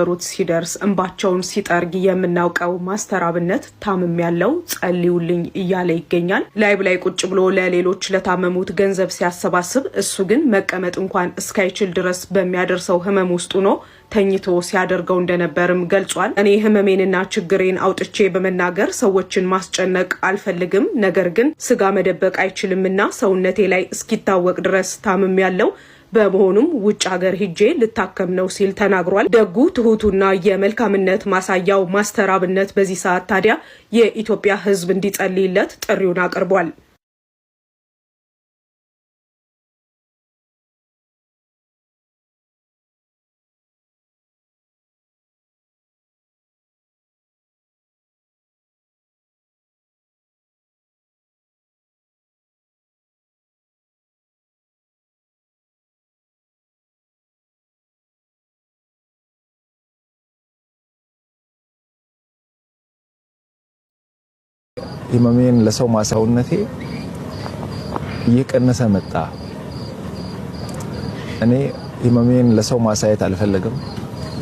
ሩት ሲደርስ እንባቸውን ሲጠርግ የምናውቀው ማስተር አብነት ታምም ያለው ጸልዩልኝ እያለ ይገኛል። ላይብ ላይ ቁጭ ብሎ ለሌሎች ለታመሙት ገንዘብ ሲያሰባስብ እሱ ግን መቀመጥ እንኳን እስካይችል ድረስ በሚያደርሰው ህመም ውስጥ ሆኖ ተኝቶ ሲያደርገው እንደነበርም ገልጿል። እኔ ህመሜንና ችግሬን አውጥቼ በመናገር ሰዎችን ማስጨነቅ አልፈልግም፣ ነገር ግን ስጋ መደበቅ አይችልምና ሰውነቴ ላይ እስኪታወቅ ድረስ ታምም ያለው በመሆኑም ውጭ ሀገር ሂጄ ልታከም ነው ሲል ተናግሯል። ደጉ ትሁቱና የመልካምነት ማሳያው ማስተር አብነት በዚህ ሰዓት ታዲያ የኢትዮጵያ ህዝብ እንዲጸልይለት ጥሪውን አቅርቧል። ህመሜን ለሰው ማሳውነቴ እየቀነሰ መጣ። እኔ ህመሜን ለሰው ማሳየት አልፈልግም፣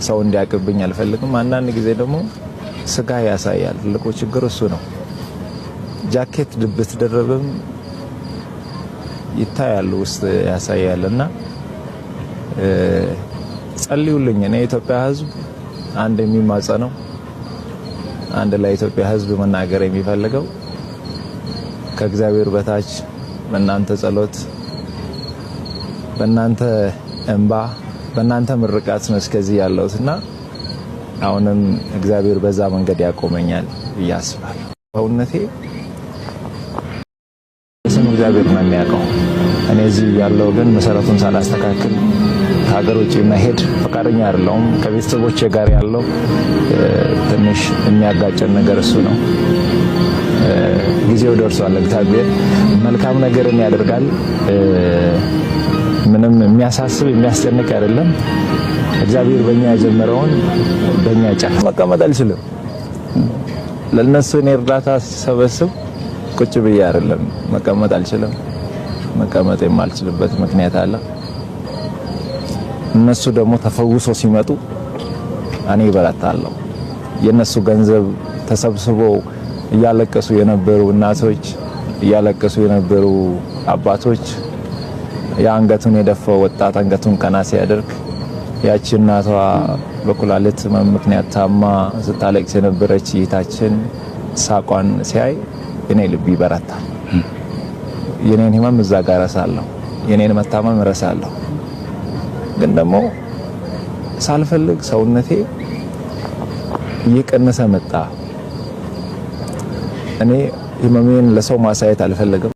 ሰው እንዲያቅብኝ አልፈልግም። አንዳንድ ጊዜ ደግሞ ስጋ ያሳያል። ትልቁ ችግር እሱ ነው። ጃኬት ብትደረብም ይታያል፣ ውስጥ ያሳያልና ጸልዩልኝ። እኔ የኢትዮጵያ ህዝብ አንድ የሚማጸነው አንድ ለኢትዮጵያ ህዝብ መናገር የሚፈልገው ከእግዚአብሔር በታች በእናንተ ጸሎት፣ በእናንተ እንባ፣ በእናንተ ምርቃት ነው እስከዚህ ያለውትና አሁንም እግዚአብሔር በዛ መንገድ ያቆመኛል ያስባለሁ። በእውነቴ ስም እግዚአብሔር ነው የሚያውቀው። እኔ እዚህ ያለው ግን መሰረቱን ሳላስተካክል ሀገር ውጪ መሄድ ፈቃደኛ አይደለሁም። ከቤተሰቦቼ ጋር ያለው ትንሽ የሚያጋጨን ነገር እሱ ነው። ጊዜው ደርሷል። እግዚአብሔር መልካም ነገርን ያደርጋል። ምንም የሚያሳስብ የሚያስጨንቅ አይደለም። እግዚአብሔር በእኛ የጀመረውን በእኛ ጫፍ መቀመጥ አልችልም። ለነሱ እኔ እርዳታ ሲሰበስብ ቁጭ ብዬ አይደለም መቀመጥ አልችልም። መቀመጥ የማልችልበት ምክንያት አለ። እነሱ ደግሞ ተፈውሶ ሲመጡ እኔ እበረታለሁ። የነሱ ገንዘብ ተሰብስቦ እያለቀሱ የነበሩ እናቶች፣ እያለቀሱ የነበሩ አባቶች፣ የአንገቱን የደፋው ወጣት አንገቱን ቀና ሲያደርግ ያቺ እናቷ በኩላሊት ምክንያት ታማ ስታለቅስ የነበረች እህታችን ሳቋን ሲያይ እኔ ልብ ይበረታል። የኔን ህመም እዛ ጋር እረሳለሁ፣ የኔን መታመም እረሳለሁ። ግን ደግሞ ሳልፈልግ ሰውነቴ እየቀነሰ መጣ። እኔ ህመሜን ለሰው ማሳየት አልፈልግም።